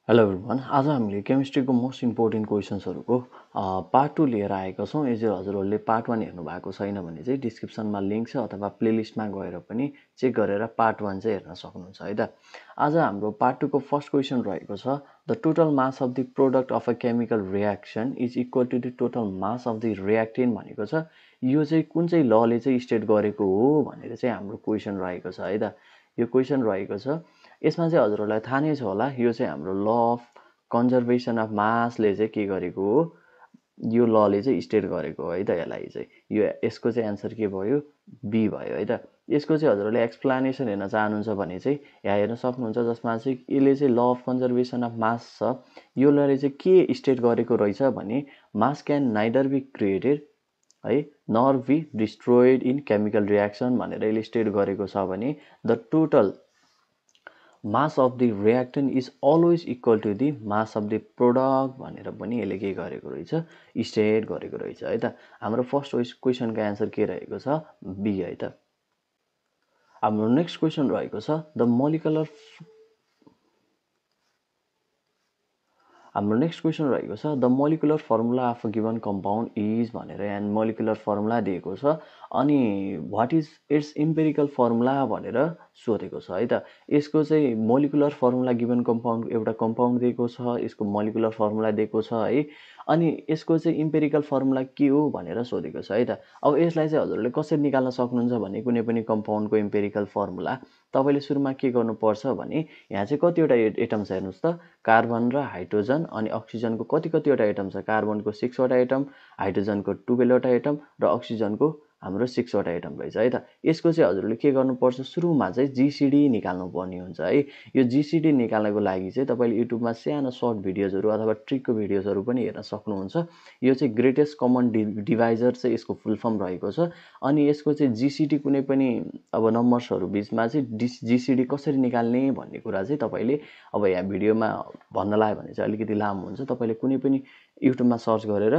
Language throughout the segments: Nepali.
हेलो एभ्रिवान, आज हामीले केमिस्ट्रीको मोस्ट इम्पोर्टेन्ट क्वेसन्सहरूको पार्ट 2 लिएर आएका छौँ। यदि हजुरहरूले पार्ट 1 हेर्नु भएको छैन भने चाहिँ डिस्क्रिप्सनमा लिङ्क छ अथवा प्लेलिस्टमा गएर पनि चेक गरेर पार्ट 1 चाहिँ हेर्न सक्नुहुन्छ है त। आज हाम्रो पार्ट 2 को फर्स्ट क्वेसन रहेको छ, the total mass of the product of a chemical reaction is equal to the total mass of the reactant भनेको छ। यो चाहिँ कुन चाहिँ लले चाहिँ स्टेट गरेको हो भनेर चाहिँ हाम्रो क्वेसन रहेको छ है त। यो क्वेसन रहेको छ, यसमा चाहिँ हजुरहरूलाई थाहा नै छ होला, यो चाहिँ हाम्रो ल अफ कन्जर्भेसन अफ मासले चाहिँ के गरेको हो, यो लले चाहिँ स्टेट गरेको हो है त। यसलाई चाहिँ यो यसको चाहिँ एन्सर के भयो, बी भयो है त। यसको चाहिँ हजुरहरूले एक्सप्लेनेसन हेर्न चाहनुहुन्छ भने चाहिँ यहाँ हेर्न सक्नुहुन्छ, जसमा चाहिँ यसले चाहिँ ल अफ कन्जर्भेसन अफ मास छ। यो लले चाहिँ के स्टेट गरेको रहेछ भने mass can neither be created है nor be destroyed in chemical reaction भनेर यसले स्टेट गरेको छ भने the total mass of the reactant is always equal to the mass of the product भनेर पनि यसले के गरेको रहेछ, स्टेट गरेको रहेछ है त। हाम्रो फर्स्ट क्वेसनको एन्सर के रहेको छ, बी है त। हाम्रो नेक्स्ट क्वेसन रहेको छ, हाम्रो नेक्स्ट क्वेसन रहेको छ, the molecular formula of a given compound is भनेर यहाँ मोलिकुलर फर्मुला दिएको छ अनि what is its empirical formula भनेर सोधेको छ है त। यसको चाहिँ मोलिकुलर फर्मुला गिभन कम्पाउन्ड एउटा कम्पाउन्ड दिएको छ, यसको मोलिकुलर फर्मुला दिएको छ है, अनि यसको चाहिँ इम्पेरिकल फर्मुला के हो भनेर सोधेको छ है त। अब यसलाई चाहिँ हजुरहरूले कसरी निकाल्न सक्नुहुन्छ भने कुनै पनि कम्पाउन्डको इम्पेरिकल फर्मुला तपाईँले सुरुमा के गर्नुपर्छ भने यहाँ चाहिँ कतिवटा एटम छ हेर्नुहोस् त, कार्बन र हाइड्रोजन अनि अक्सिजनको कतिवटा एटम छ, कार्बनको 6 वटा एटम, हाइड्रोजनको 12 वटा एटम र अक्सिजनको हाम्रो 6 वटा एटम रहेछ है त। यसको चाहिँ हजुरले के गर्नुपर्छ, सुरुमा चाहिँ जिसिडी निकाल्नु पर्ने हुन्छ है। यो जिसिडी निकाल्नको लागि चाहिँ तपाईँले युट्युबमा सानो सर्ट भिडियोजहरू अथवा ट्रिकको भिडियोजहरू पनि हेर्न सक्नुहुन्छ। यो चाहिँ ग्रेटेस्ट कमन डिभाइजर चाहिँ यसको फुल फर्म रहेको छ। अनि यसको चाहिँ जिसिडी कुनै पनि अब नम्बर्सहरू बिचमा चाहिँ जिसिडी कसरी निकाल्ने भन्ने कुरा चाहिँ तपाईँले अब यहाँ भिडियोमा भन्न लाग्यो भने चाहिँ अलिकति लामो हुन्छ, तपाईँले कुनै पनि युट्युबमा सर्च गरेर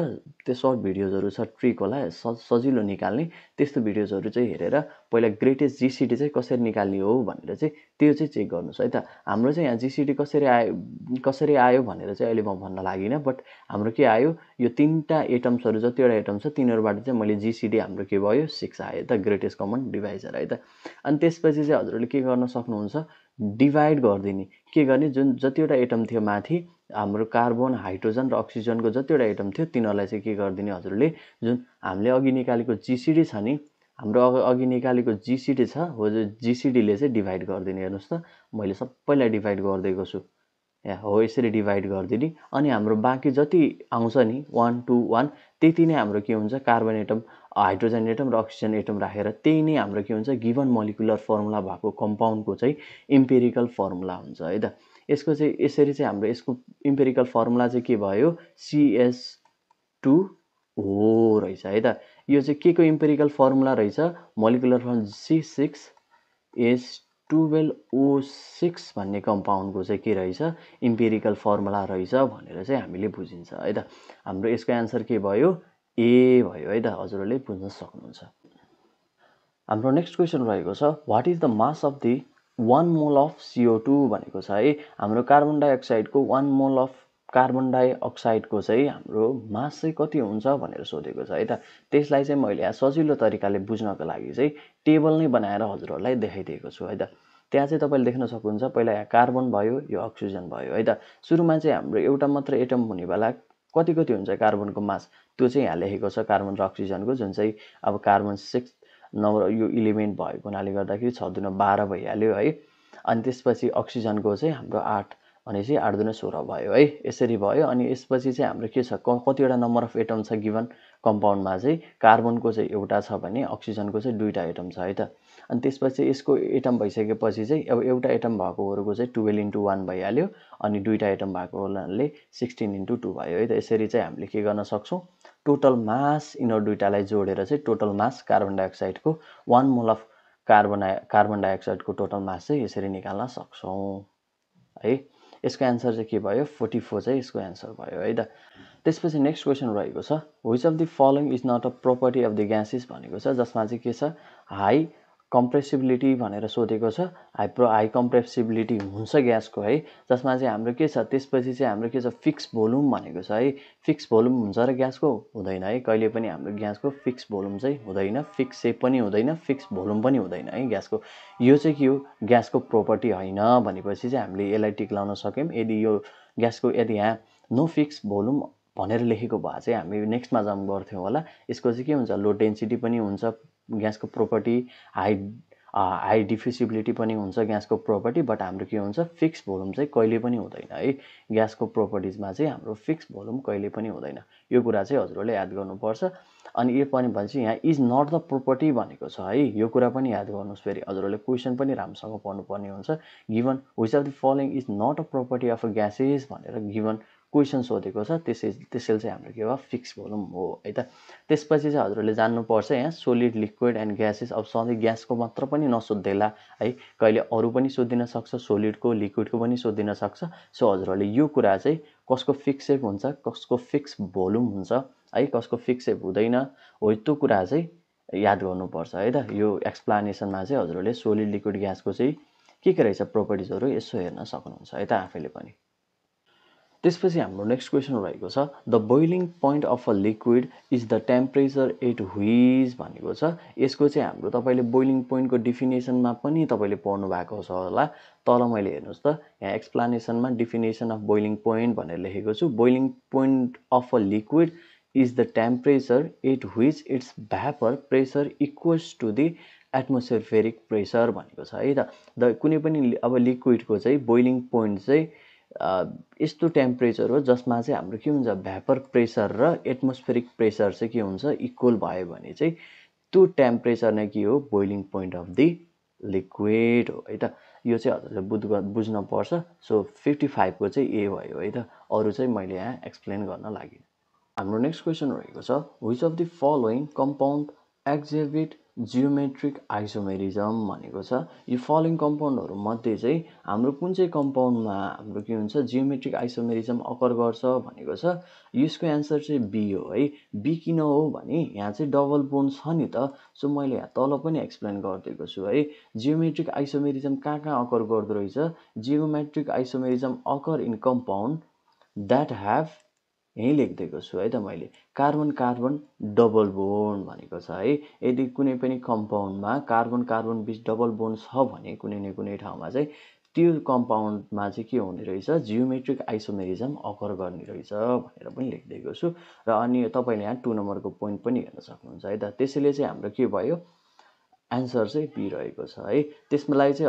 त्यो सर्ट भिडियोजहरू छ ट्रिक होला सजिलो निकाल्ने, त्यस्तो भिडियोजहरू चाहिँ हेरेर पहिला ग्रेटेस्ट जिसिडी चाहिँ कसरी निकाल्ने हो भनेर चाहिँ त्यो चाहिँ चेक गर्नुहोस् है त। हाम्रो चाहिँ यहाँ जिसिडी कसरी आयो भनेर चाहिँ अहिले म भन्न लागिनँ, बट हाम्रो के आयो, यो 3टा एटम्सहरू जतिवटा एटम छ तिनीहरूबाट चाहिँ मैले जिसिडी हाम्रो के भयो, 6 आयो त, ग्रेटेस्ट कमन डिभाइजर है त। अनि त्यसपछि चाहिँ हजुरहरूले के गर्न सक्नुहुन्छ, डिभाइड गरिदिने, के गर्ने, जुन जतिवटा एटम थियो माथि हाम्रो कार्बन हाइड्रोजन र अक्सिजनको जतिवटा एटम थियो तिनीहरूलाई चाहिँ के गरिदिने हजुरले, जुन हामीले अघि निकालेको जिसिडी छ नि, हाम्रो अघि निकालेको जिसिडी छ हो, जो जिसिडीले चाहिँ डिभाइड गरिदिने। हेर्नुहोस् त, मैले सबैलाई डिभाइड गरिदिएको छु, हो यसरी डिभाइड गरिदिने। अनि हाम्रो बाँकी जति आउँछ नि 1 2 1 त्यति नै हाम्रो के हुन्छ, कार्बन एटम हाइड्रोजन एटम र अक्सिजन एटम राखेर त्यही नै हाम्रो के हुन्छ, गिभन मोलिकुलर फर्मुला भएको कम्पाउन्डको चाहिँ इम्पेरिकल फर्मुला हुन्छ है त। यसको चाहिँ यसरी चाहिँ हाम्रो यसको इम्पेरिकल फर्मुला चाहिँ के भयो, CS2 हो रहेछ है त। यो चाहिँ के को इम्पेरिकल फर्मुला रहेछ, मोलिकुलर फर्मुला C6H12O6 भन्ने कम्पाउन्डको चाहिँ के रहेछ, इम्पेरिकल फर्मुला रहेछ भनेर चाहिँ हामीले बुझिन्छ है त। हाम्रो यसको एन्सर के भयो, ए भयो है त, हजुरहरूले बुझ्न सक्नुहुन्छ। हाम्रो नेक्स्ट क्वेसन रहेको छ, what is the mass of the 1 mole of CO2 भनेको छ है। हाम्रो कार्बन डाइअक्साइडको 1 मोल अफ कार्बन डाइअक्साइडको चाहिँ हाम्रो मास चाहिँ कति हुन्छ भनेर सोधेको छ है त। त्यसलाई चाहिँ मैले यहाँ सजिलो तरिकाले बुझ्नको लागि चाहिँ टेबल नै बनाएर हजुरहरूलाई देखाइदिएको छु है त। त्यहाँ चाहिँ तपाईँले देख्न सक्नुहुन्छ, पहिला यहाँ कार्बन भयो, यो अक्सिजन भयो है त। सुरुमा चाहिँ हाम्रो एउटा मात्र एटम हुने बेला कति हुन्छ कार्बनको मास, त्यो चाहिँ यहाँ लेखेको छ कार्बन र अक्सिजनको, जुन चाहिँ अब कार्बन 6 नम्बर यो इलिमेन्ट भएको हुनाले गर्दाखेरि 6 दुना 12 भइहाल्यो है। अनि त्यसपछि अक्सिजनको चाहिँ हाम्रो 8 भनेपछि 8 दुना 16 भयो है, यसरी भयो। अनि यसपछि चाहिँ हाम्रो के छ, कतिवटा नम्बर अफ एटम छ गिभन कम्पाउन्डमा चाहिँ, कार्बनको चाहिँ एउटा छ भने अक्सिजनको चाहिँ 2टा एटम छ है त। अनि त्यसपछि यसको एटम भइसकेपछि चाहिँ अब एउटा एटम भएकोहरूको चाहिँ 12 × 1 भइहाल्यो, अनि 2टा एटम भएको हुनाले 16 × 2 भयो है त। यसरी चाहिँ हामीले के गर्न सक्छौँ, टोटल मास यिनीहरू दुईटालाई जोडेर चाहिँ टोटल मास कार्बन डाइअक्साइडको 1 मोल अफ कार्बन डाइअक्साइडको टोटल मास चाहिँ यसरी निकाल्न सक्छौँ है। यसको एन्सर चाहिँ के भयो, 44 चाहिँ यसको एन्सर भयो है त। त्यसपछि नेक्स्ट क्वेसन रहेको छ, which of the following is not a property of the gases भनेको छ, जसमा चाहिँ के छ, हाई कम्प्रेसिबिलिटी भनेर सोधेको छ। हाई कम्प्रेसिबिलिटी हुन्छ ग्यासको है, जसमा चाहिँ हाम्रो के छ, त्यसपछि चाहिँ हाम्रो के छ, फिक्स भोल्युम भनेको छ है। फिक्स भोल्युम हुन्छ र ग्यासको हुँदैन है, कहिले पनि हाम्रो ग्यासको फिक्स भोल्युम चाहिँ हुँदैन, फिक्स सेप पनि हुँदैन, फिक्स भोल्युम पनि हुँदैन है ग्यासको। यो चाहिँ के हो, ग्यासको प्रोपर्टी होइन भनेपछि चाहिँ हामीले यसलाई टिक लाउन सक्यौँ। यदि यो ग्यासको यदि यहाँ नो फिक्स भोल्युम भनेर लेखेको भए चाहिँ हामी नेक्स्टमा जम्प गर्थ्यौँ होला। यसको चाहिँ के हुन्छ, लो डेन्सिटी पनि हुन्छ ग्यासको प्रोपर्टी, हाई डिफ्युसिबिलिटी पनि हुन्छ ग्यासको प्रोपर्टी, बट हाम्रो के हुन्छ, फिक्स भोल्युम चाहिँ कहिले पनि हुँदैन है। ग्यासको प्रोपर्टिजमा चाहिँ हाम्रो फिक्स भोल्युम कहिले पनि हुँदैन। यो कुरा चाहिँ हजुरहरूले याद गर्नुपर्छ। अनि यो पनि भनेपछि यहाँ इज नट द प्रोपर्टी भनेको छ है, यो कुरा पनि याद गर्नुहोस्। फेरि हजुरहरूले क्वेसन पनि राम्रोसँग पढ्नुपर्ने हुन्छ। Given which of the following is not a property of a gases भनेर गिभन क्वेसन सोधेको छ, त्यसैले चाहिँ हाम्रो के हो, फिक्स भोल्युम हो है त। त्यसपछि चाहिँ हजुरहरूले जान्नुपर्छ यहाँ सोलिड, लिक्विड एन्ड ग्यासेस। अब सधैँ ग्यासको मात्र पनि नसोधिदेला है, कहिले अरू पनि सोधिन सक्छ, सोलिडको, लिक्विडको पनि सोधिन सक्छ। सो हजुरहरूले यो कुरा चाहिँ कसको फिक्स सेप हुन्छ, कसको फिक्स भोल्युम हुन्छ है, कसको फिक्स सेप हुँदैन हो, त्यो कुरा चाहिँ याद गर्नुपर्छ है त। यो एक्सप्लानेसनमा चाहिँ हजुरहरूले सोलिड, लिक्विड, ग्यासको चाहिँ के रहेछ प्रोपर्टिजहरू यसो हेर्न सक्नुहुन्छ है त आफैले पनि। त्यसपछि हाम्रो नेक्स्ट क्वेसन रहेको छ, the boiling point of a liquid is the temperature at which भनेको छ। यसको चाहिँ हाम्रो तपाईँले बोइलिङ पोइन्टको डिफिनेसनमा पनि तपाईँले पढ्नु भएको छ होला। तल मैले हेर्नुहोस् त, यहाँ एक्सप्लानेसनमा डिफिनेसन अफ बोइलिङ पोइन्ट भनेर लेखेको छु। Boiling point of a liquid is the temperature at which its vapour pressure equals to the atmospheric pressure भनेको छ है त। कुनै पनि अब लिक्विडको चाहिँ बोइलिङ पोइन्ट चाहिँ यस्तो टेम्परेचर हो जसमा चाहिँ हाम्रो के हुन्छ, भ्यापर प्रेसर र एटमोस्फेरिक प्रेसर चाहिँ के हुन्छ, इक्वल भयो भने चाहिँ त्यो टेम्परेचर नै के हो, boiling point of the liquid हो है त। यो चाहिँ हजुरले बुझ्न पर्छ। सो 55 को चाहिँ ए भयो है त, अरू चाहिँ मैले यहाँ एक्सप्लेन गर्न लागि। हाम्रो नेक्स्ट क्वेसन रहेको छ, which of the following compound exhibit geometric isomerism भनेको छ। यो फलोइङ कम्पाउन्डहरू मध्ये चाहिँ हाम्रो कुन चाहिँ कम्पाउन्डमा हाम्रो के हुन्छ, जियोमेट्रिक आइसोमेरिजम अकर गर्छ भनेको छ। यसको एन्सर चाहिँ बी हो है। बी किन हो भने यहाँ चाहिँ डबल बोन्ड छ नि त। सो मैले यहाँ तल पनि एक्सप्लेन गरिदिएको छु है, जियोमेट्रिक आइसोमेरिजम कहाँ अकर गर्दो रहेछ। Geometric isomerism occur in compound that have, यहीँ लेखिदिएको छु है त मैले, कार्बन कार्बन डबल बोन्ड भनेको छ है। यदि कुनै पनि कम्पाउन्डमा कार्बन कार्बन बिच डबल बोन्ड छ भने कुनै न कुनै ठाउँमा चाहिँ त्यो कम्पाउन्डमा चाहिँ के हुने रहेछ, जियोमेट्रिक आइसोमेरिजम अकर गर्ने रहेछ भनेर पनि लेखिदिएको छु। र अनि तपाईँले यहाँ 2 नम्बरको पोइन्ट पनि हेर्न सक्नुहुन्छ है त। त्यसैले चाहिँ हाम्रो के भयो, एन्सर चाहिँ बी रहेको छ है। त्यसलाई चाहिँ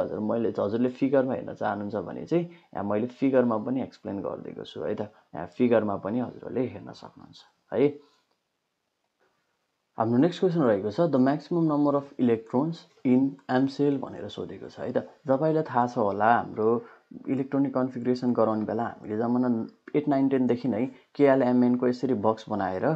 हजुरले फिगरमा हेर्न चाहनुहुन्छ भने चाहिँ यहाँ मैले फिगरमा पनि एक्सप्लेन गरिदिएको छु है त। यहाँ फिगरमा पनि हजुरले हेर्न सक्नुहुन्छ है। हाम्रो नेक्स्ट क्वेसन रहेको छ, the maximum number of electrons in M shell भनेर सोधेको छ है त। तपाईँलाई थाहा छ होला, हाम्रो इलेक्ट्रोनिक कन्फिगरेसन गराउने बेला हामीले जमाना 8, 9, 10 देखि नै केएलएमएनको यसरी बक्स बनाएर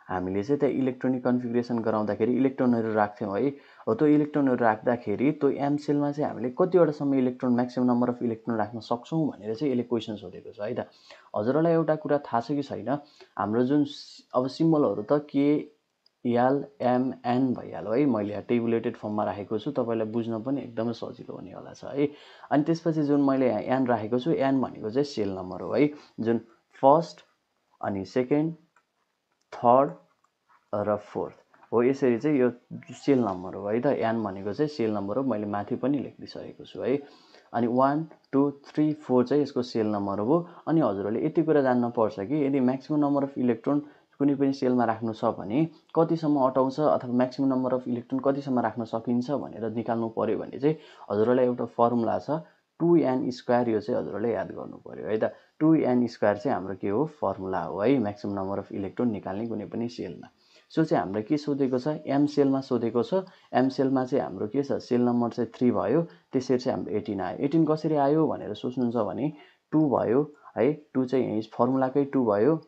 हामीले चाहिँ त्यहाँ इलेक्ट्रोनिक कन्फिगरेसन गराउँदाखेरि इलेक्ट्रोनहरू राख्थ्यौँ है। हो त्यो इलेक्ट्रोनहरू राख्दाखेरि त्यो एम सेलमा चाहिँ हामीले कतिवटासम्म electron, maximum number of electron राख्न सक्छौँ भनेर चाहिँ यसले क्वेसन सोधेको छ है त। हजुरलाई एउटा कुरा थाहा छ कि छैन, हाम्रो जुन अब सिम्बलहरू त के एल एम एन भइहाल्यो है। मैले यहाँ टेबुलेटेड फर्ममा राखेको छु, तपाईँलाई बुझ्न पनि एकदमै सजिलो हुने होला छ है। अनि त्यसपछि जुन मैले यहाँ एन राखेको छु, एन भनेको चाहिँ सेल नम्बर हो है, जुन फर्स्ट अनि सेकेन्ड, थर्ड र फोर्थ हो, यसरी चाहिँ यो सेल नम्बर हो है त। एन भनेको चाहिँ सेल नम्बर हो, मैले माथि पनि लेखिदिइसकेको छु है। अनि 1, 2, 3, 4 चाहिँ यसको सेल नम्बर हो। अनि हजुरहरूले यति कुरा जान्नुपर्छ कि यदि म्याक्सिमम नम्बर अफ इलेक्ट्रोन कुनै पनि सेलमा राख्नु छ भने कतिसम्म अटाउँछ अथवा म्याक्सिमम नम्बर अफ इलेक्ट्रोन कतिसम्म राख्न सकिन्छ भनेर निकाल्नु पर्यो भने चाहिँ हजुरलाई एउटा फर्मुला छ 2n²। यो चाहिँ हजुरले याद गर्नु पर्यो है त। 2n² चाहिँ हाम्रो के हो, फर्मुला हो है, म्याक्सिमम नम्बर अफ इलेक्ट्रोन निकाल्ने कुनै पनि सेलमा। सो चाहिँ हाम्रो के सोधेको छ, एम सेलमा सोधेको छ। एम सेलमा चाहिँ हाम्रो के छ, सेल नम्बर चाहिँ 3 भयो। त्यसरी चाहिँ हाम्रो 18 आयो। 18 कसरी आयो भनेर सोच्नुहुन्छ भने 2 भयो है, 2 चाहिँ यही फर्मुलाकै 2 भयो,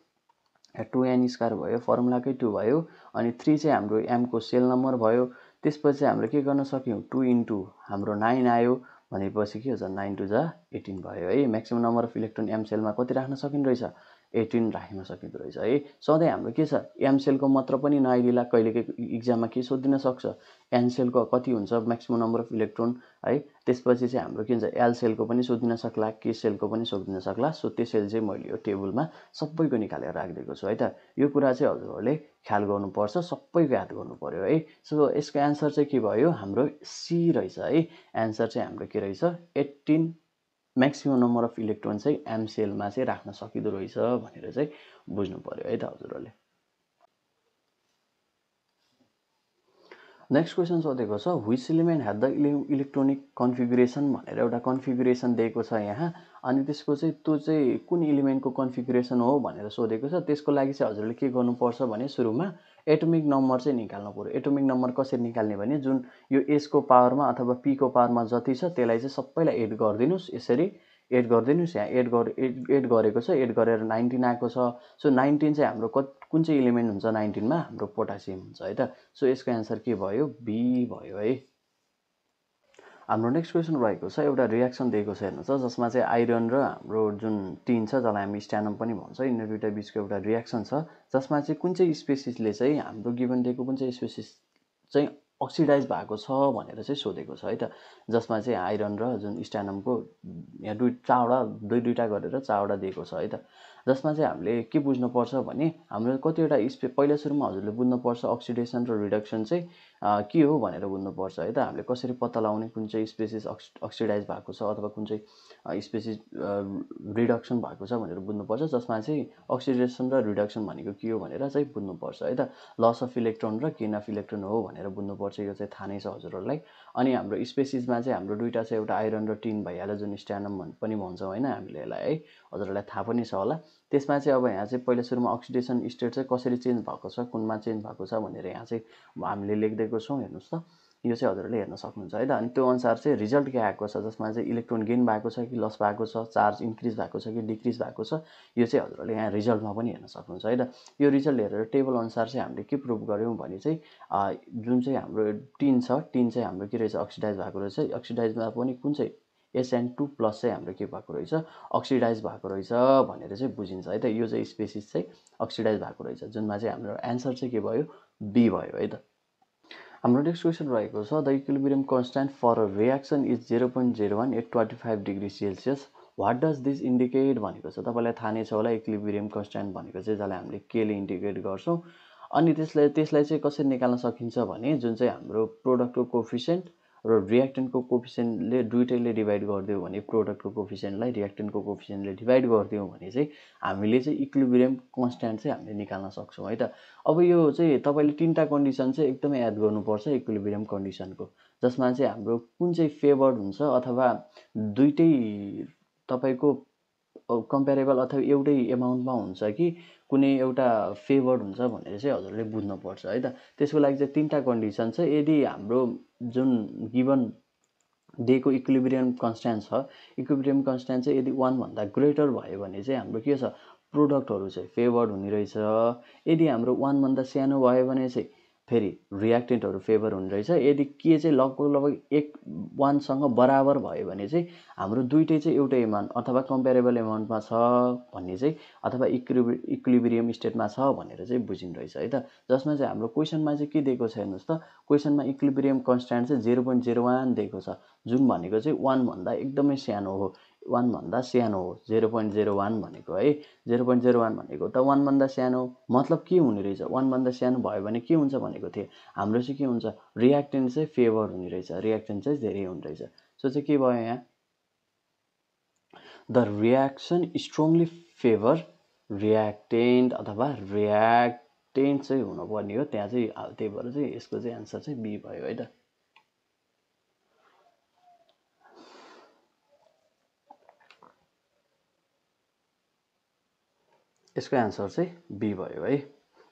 2n² भयो, फर्मुलाकै 2 भयो। अनि 3 चाहिँ हाम्रो एमको सेल नम्बर भयो। त्यसपछि हामीले के गर्न सक्यौँ, 2 × हाम्रो 9 आयो, भनेपछि के हुन्छ 9 2 जा 18 भयो है। Maximum number of electron M सेलमा कति राख्न सकिँदो रहेछ 18 राख्न सकिँदो रहेछ है। सधैँ हाम्रो के छ एम सेलको मात्र पनि नआइदिला, कहिलेकाहीँ इक्जाममा के सोधिन सक्छ एन सेलको कति हुन्छ म्याक्सिमम नम्बर अफ इलेक्ट्रोन है। त्यसपछि चाहिँ हाम्रो के हुन्छ एल सेलको पनि सोधिन सक्ला, के सेलको पनि सोधिन सक्ला। सो त्यसैले चाहिँ मैले यो टेबलमा सबैको निकालेर राखिदिएको छु है त। यो कुरा चाहिँ हजुरहरूले ख्याल गर्नुपर्छ, सबैको याद गर्नु पर्यो है। सो यसको एन्सर चाहिँ के भयो हाम्रो सी रहेछ है। एन्सर चाहिँ हाम्रो के रहेछ 18 म्याक्सिमम नम्बर अफ इलेक्ट्रोन चाहिँ एम सेलमा चाहिँ राख्न सकिँदो रहेछ भनेर चाहिँ बुझ्नु पर्यो है त हजुरहरूले। नेक्स्ट क्वेसन सोधेको छ which element had the electronic configuration भनेर एउटा कन्फिगुरेसन दिएको छ यहाँ। अनि त्यसको चाहिँ त्यो चाहिँ कुन इलिमेन्टको कन्फिगुरेसन हो भनेर सोधेको छ। त्यसको लागि चाहिँ हजुरले के गर्नुपर्छ भने सुरुमा एटोमिक नम्बर चाहिँ निकाल्नु पर्यो। एटोमिक नम्बर कसरी निकाल्ने भने जुन यो एसको पावरमा अथवा पीको पावरमा जति छ त्यसलाई चाहिँ सबैलाई एड गरिदिनुहोस्, यसरी एड गरिदिनुहोस्। यहाँ एड गरेको छ, एड गरेर 19 आएको छ। सो 19 चाहिँ हाम्रो कुन चाहिँ इलिमेन्ट हुन्छ 19मा हाम्रो पोटासियम हुन्छ है त। सो यसको एन्सर के भयो बी भयो है। हाम्रो नेक्स्ट क्वेसन रहेको छ एउटा रियाक्सन दिएको छ हेर्नुहोस्, जसमा चाहिँ आइरन र हाम्रो जुन टिन छ जसलाई हामी स्ट्यानम पनि भन्छ, यिनीहरू दुईटा बिचको एउटा रियाक्सन छ जसमा चाहिँ कुन चाहिँ स्पेसिसले चाहिँ हाम्रो गिभन दिएको कुन चाहिँ स्पेसिस चाहिँ अक्सिडाइज भएको छ भनेर चाहिँ सोधेको छ है त। जसमा चाहिँ आइरन र जुन स्ट्यानमको यहाँ दुईवटा गरेर 4वटा दिएको छ है त। जसमा चाहिँ हामीले के बुझ्नुपर्छ भने हाम्रो कतिवटा पहिला सुरुमा हजुरले बुझ्नुपर्छ अक्सिडेसन र रिडक्सन चाहिँ के हो भनेर बुझ्नुपर्छ है त। हामीले कसरी पत्ता लगाउने कुन चाहिँ स्पेसिस अक्सिडाइज भएको छ अथवा कुन चाहिँ स्पेसिस रिडक्सन भएको छ भनेर बुझ्नुपर्छ। जसमा चाहिँ अक्सिडेसन र रिडक्सन भनेको के हो भनेर चाहिँ बुझ्नुपर्छ है त। लस अफ इलेक्ट्रोन र गेन अफ इलेक्ट्रोन हो भनेर बुझ्नुपर्छ, यो चाहिँ थाहा नै छ हजुरहरूलाई। अनि हाम्रो स्पेसिसमा चाहिँ हाम्रो दुईवटा छ, एउटा आइरन र टिन भइहाल्यो जुन स्ट्यानम पनि भन्छौँ होइन हामीले यसलाई है, हजुरहरूलाई थाहा पनि छ होला। त्यसमा चाहिँ अब यहाँ चाहिँ पहिला सुरुमा अक्सिडेसन स्टेट चाहिँ कसरी चेन्ज भएको छ, कुनमा चेन्ज भएको छ भनेर यहाँ चाहिँ हामीले लेखिदिएको छौँ हेर्नुहोस् त। यो चाहिँ हजुरहरूले हेर्न सक्नुहुन्छ है त। अनि त्यो अनुसार चाहिँ रिजल्ट के आएको छ, जसमा चाहिँ इलेक्ट्रोन गेन भएको छ कि लस भएको छ, चार्ज इन्क्रिज भएको छ कि डिक्रिज भएको छ, यो चाहिँ हजुरहरूले यहाँ रिजल्टमा पनि हेर्न सक्नुहुन्छ है त। यो रिजल्ट हेरेर टेबल अनुसार चाहिँ हामीले के प्रुभ गऱ्यौँ भने चाहिँ जुन चाहिँ हाम्रो टिन छ, टिन चाहिँ हाम्रो के रहेछ अक्सिडाइज भएको रहेछ। अक्सिडाइजमा पनि कुन चाहिँ SN2 प्लस चाहिँ हाम्रो के भएको रहेछ अक्सिडाइज भएको रहेछ भनेर चाहिँ बुझिन्छ है त। यो चाहिँ स्पेसिस चाहिँ अक्सिडाइज भएको रहेछ, जुनमा चाहिँ हाम्रो एन्सर चाहिँ के भयो बी भयो है त। हाम्रो नेक्स्ट क्वेसन रहेको छ the equilibrium constant for a reaction is 0.01 at 25 degree Celsius what does this indicate भनेको छ। तपाईँलाई थाहा नै छ होला इक्विलिब्रियम कन्स्ट्यान्ट भनेको चाहिँ जसलाई हामीले केले इन्डिकेट गर्छौँ। अनि त्यसलाई चाहिँ कसरी निकाल्न सकिन्छ भने जुन चाहिँ हाम्रो प्रोडक्टको कोफिसियन्ट र रियाक्टेन्टको कोफिसियन्टले दुइटैले डिभाइड गरिदियो भने, प्रोडक्टको कोफिसियन्टलाई रियाक्टेन्टको कोफिसियन्टले डिभाइड गरिदियौँ भने चाहिँ हामीले चाहिँ इक्विलिब्रियम कन्स्ट्यान्ट चाहिँ हामीले निकाल्न सक्छौँ है त। अब यो चाहिँ तपाईँले 3टा कन्डिसन चाहिँ एकदमै याद गर्नुपर्छ इक्विलिब्रियम कन्डिसनको, जसमा चाहिँ हाम्रो कुन चाहिँ फेभर्ड हुन्छ अथवा दुइटै तपाईँको कम्पेरेबल अथवा एउटै एमाउन्टमा हुन्छ कि कुनै एउटा फेभर्ड हुन्छ भनेर चाहिँ हजुरले बुझ्नुपर्छ है त। त्यसको लागि चाहिँ 3टा कन्डिसन छ। यदि हाम्रो जुन गिभन दिएको इक्विलिब्रियम कन्स्ट्यान्ट छ, इक्विलिब्रियम कन्स्ट्यान्ट चाहिँ यदि 1 भन्दा ग्रेटर भयो भने चाहिँ हाम्रो के छ प्रोडक्टहरू चाहिँ फेभर्ड हुने रहेछ। यदि हाम्रो 1 भन्दा सानो भयो भने चाहिँ फेरि रियाक्टेन्टहरू फेभर हुने रहेछ। यदि के चाहिँ लगभग 1सँग बराबर भयो भने चाहिँ हाम्रो दुइटै चाहिँ एउटै एमाउन्ट अथवा कम्पेरेबल एमाउन्टमा छ भन्ने चाहिँ अथवा इक्विलिब्रियम स्टेटमा छ भनेर चाहिँ बुझिने रहेछ है त। जसमा चाहिँ हाम्रो क्वेसनमा चाहिँ के दिएको छ हेर्नुहोस् त, क्वेसनमा इक्विलिब्रियम कन्स्ट्यान्ट चाहिँ 0.01 दिएको छ, जुन भनेको चाहिँ 1 भन्दा एकदमै सानो हो, 1 भन्दा सानो हो 0.01 भनेको है। 0.01 भनेको त 1 भन्दा सानो मतलब के हुने रहेछ 1 भन्दा सानो भयो भने के हुन्छ भनेको थिएँ हाम्रो चाहिँ के हुन्छ रियाक्टेन्ट चाहिँ फेभर हुने रहेछ, रियाक्टेन्ट चाहिँ धेरै हुने रहेछ। सो चाहिँ के भयो यहाँ the reaction strongly favour reactant अथवा रियाक्टेन्ट चाहिँ हुनुपर्ने हो त्यहाँ चाहिँ, त्यही भएर चाहिँ यसको चाहिँ एन्सर चाहिँ बी भयो है त। यसको एन्सर चाहिँ बी भयो है।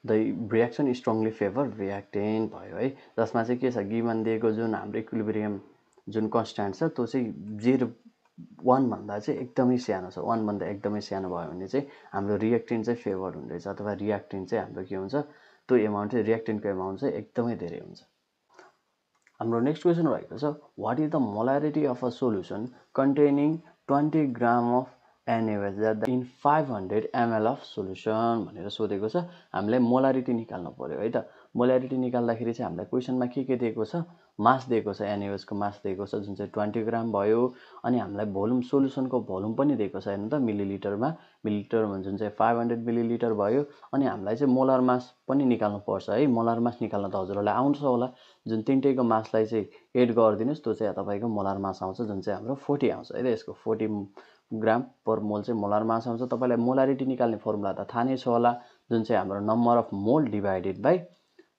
The reaction strongly favour reactant भयो है। जसमा चाहिँ के छ गिभन दिएको जुन हाम्रो इक्विलिब्रियम जुन कन्स्ट्यान्ट छ त्यो चाहिँ 0.1 भन्दा चाहिँ एकदमै सानो छ, 1 भन्दा एकदमै सानो भयो भने चाहिँ हाम्रो रियाक्टेन्ट चाहिँ फेभर हुने रहेछ अथवा रियाक्टेन्ट चाहिँ हाम्रो के हुन्छ त्यो एमाउन्ट चाहिँ रियाक्टेन्टको एमाउन्ट चाहिँ एकदमै धेरै हुन्छ। हाम्रो नेक्स्ट क्वेसन रहेको छ what is the molarity of a solution containing 20 gram of NaOH in 500 ml of solution भनेर सोधेको छ। हामीले मोलारिटी निकाल्नु पर्यो है त। मोलारिटी निकाल्दाखेरि चाहिँ हामीलाई क्वेसनमा के दिएको छ, मास दिएको छ, NaOH को मास दिएको छ जुन चाहिँ 20 ग्राम भयो। अनि हामीलाई भोल्युम, सोल्युसनको भोल्युम पनि दिएको छ हेर्नु त मिलिलिटरमा। मिलिलिटरमा जुन चाहिँ 500 मिलिलिटर भयो। अनि हामीलाई चाहिँ मोलर मास पनि निकाल्नु पर्छ है। मोलर मास निकाल्न त हजुरहरूलाई आउँछ होला। जुन तिनटैको मासलाई चाहिँ एड गरिदिनुहोस्, त्यो चाहिँ तपाईँको मोलर मास आउँछ जुन चाहिँ हाम्रो 40 आउँछ है त। यसको 40 ग्राम पर मोल चाहिँ मोलर मास आउँछ। तपाईँलाई मोलारिटी निकाल्ने फर्मुला त थाहा नै छ होला, जुन चाहिँ हाम्रो number of mole divided by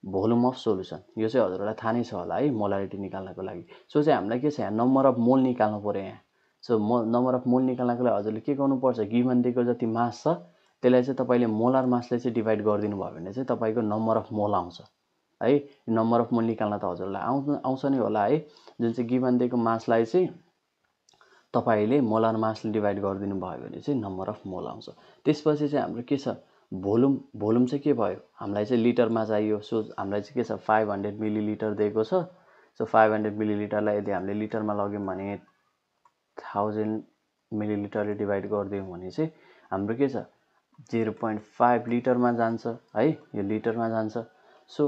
volume of solution. यो चाहिँ हजुरहरूलाई थाहा नै छ होला है मोलारिटी निकाल्नको लागि। सो चाहिँ हामीलाई के छ, यहाँ नम्बर अफ मोल निकाल्नु पर्यो यहाँ। सो नम्बर अफ मोल निकाल्नको लागि हजुरले के गर्नुपर्छ, गिभन दिएको जति मास छ त्यसलाई चाहिँ तपाईँले मोलर मासले चाहिँ डिभाइड गरिदिनु भयो भने चाहिँ तपाईँको नम्बर अफ मोल आउँछ है। नम्बर अफ मोल निकाल्न त हजुरलाई आउँछ नै होला है। जुन चाहिँ गिभन दिएको मासलाई चाहिँ तपाईँले मोलर मासले डिभाइड गरिदिनु भयो भने चाहिँ नम्बर अफ मोल आउँछ। त्यसपछि चाहिँ हाम्रो के छ, भोल्युम चाहिँ के भयो, हामीलाई चाहिँ लिटरमा चाहियो। सो हामीलाई चाहिँ के छ, 500 मिलिलिटर दिएको छ। सो 500 मिलिलिटरलाई यदि हामीले लिटरमा लग्यौँ भने 1000 मिलिलिटरले डिभाइड गरिदियौँ भने चाहिँ हाम्रो के छ, 0.5 लिटरमा जान्छ है। यो लिटरमा जान्छ। सो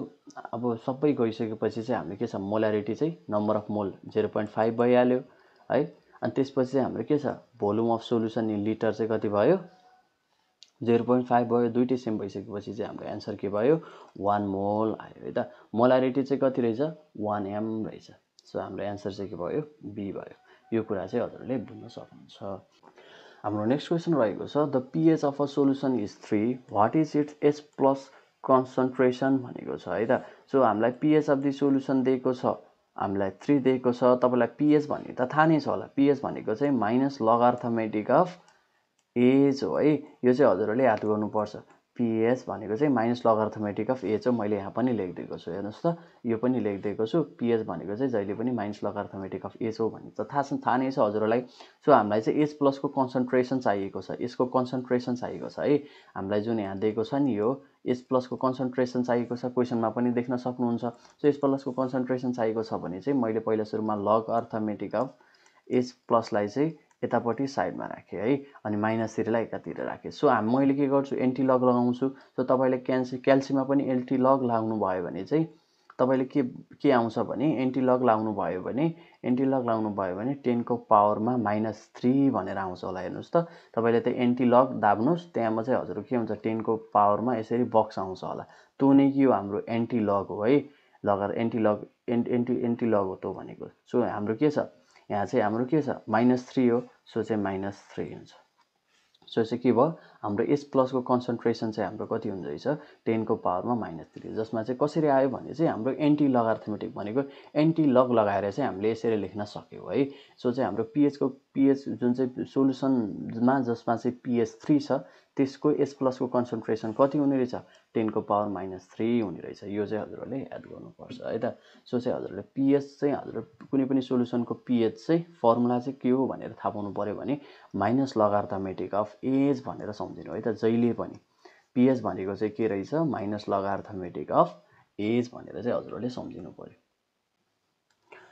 अब सबै गइसकेपछि चाहिँ हामीले के छ, मोलारिटी चाहिँ नम्बर अफ मोल 0.5 भइहाल्यो है। अनि त्यसपछि चाहिँ हाम्रो के छ, volume of solution in litre चाहिँ कति भयो, 0.5 भयो। दुईटै सेम भइसकेपछि चाहिँ हाम्रो एन्सर के भयो, 1 मोल आयो है त। मोलारिटी चाहिँ कति रहेछ, 1 m रहेछ। सो हाम्रो एन्सर चाहिँ के भयो, बी भयो। यो कुरा चाहिँ हजुरले बुझ्न सक्नुहुन्छ। हाम्रो नेक्स्ट क्वेसन रहेको छ the pH of a solution is 3, what is its H+ concentration भनेको छ है त। सो हामीलाई pH अफ द सोल्युसन दिएको छ, हामीलाई 3 दिएको छ। तपाईँलाई pH भन्ने त थाहा नै छ होला। pH भनेको चाहिँ माइनस लगार्थमेटिक अफ एज हो है। यो चाहिँ हजुरहरूले याद गर्नुपर्छ। pH भनेको चाहिँ माइनस लगार्थमेटिक अफ एज हो। मैले यहाँ पनि लेखिदिएको छु, हेर्नुहोस् त, यो पनि लेखिदिएको छु। pH भनेको चाहिँ जहिले पनि माइनस लगार्थमेटिक अफ एज हो भन्ने त थाहा नै छ हजुरहरूलाई। सो हामीलाई चाहिँ H+ को कन्सन्ट्रेसन चाहिएको छ, यसको कन्सन्ट्रेसन चाहिएको छ है। हामीलाई जुन यहाँ दिएको छ नि, यो H+ को कन्सन्ट्रेसन चाहिएको छ, क्वेसनमा पनि देख्न सक्नुहुन्छ। सो H+ को कन्सन्ट्रेसन चाहिएको छ भने चाहिँ मैले पहिला सुरुमा लगार्थमेटिक अफ H+ लाई चाहिँ यतापट्टि साइडमा राखेँ है। अनि -3लाई एकातिर राखेँ। सो मैले के गर्छु, एन्टी लग लगाउँछु। सो तपाईँले क्याल्सियममा पनि एन्टी लग लाग्नु भयो भने चाहिँ तपाईँले के आउँछ भने, एन्टी लग लाग्नु भयो भने 10 को पावरमा -3 भनेर आउँछ होला। हेर्नुहोस् त, तपाईँले त एन्टी लग दाब्नुहोस्, त्यहाँमा चाहिँ हजुर के हुन्छ, 10 को पावरमा यसरी बक्स आउँछ होला। त्यो नै के हो, हाम्रो एन्टी लग हो है। एन्टी लग हो त्यो भनेको। सो हाम्रो के छ, यहाँ चाहिँ हाम्रो के छ, -3 हो। सो चाहिँ -3 हुन्छ। सो चाहिँ के भयो, हाम्रो H+ को कन्सन्ट्रेसन चाहिँ हाम्रो कति हुन्छ रहेछ, 10 को पावरमा -3, जसमा चाहिँ कसरी आयो भने चाहिँ हाम्रो एन्टी लगार्थमेटिक भनेको एन्टी लग लगाएर चाहिँ हामीले यसरी लेख्न सक्यौँ है। सो चाहिँ हाम्रो pH जुन चाहिँ सोल्युसनमा जसमा चाहिँ pH 3 छ, त्यसको H+ को कन्सन्ट्रेसन कति हुने रहेछ, 10 को पावर -3 हुने रहेछ। यो चाहिँ हजुरहरूले याद गर्नुपर्छ है त। सो चाहिँ हजुरहरूले pH चाहिँ हजुर कुनै पनि सोल्युसनको pH चाहिँ फर्मुला चाहिँ के हो भनेर थाहा पाउनु पर्यो भने माइनस लगार्थमेटिक अफ एज भनेर सम्झिनु है त। जहिले पनि pH भनेको चाहिँ के रहेछ, माइनस लगार्थमेटिक अफ एज भनेर चाहिँ हजुरहरूले सम्झिनु पर्यो।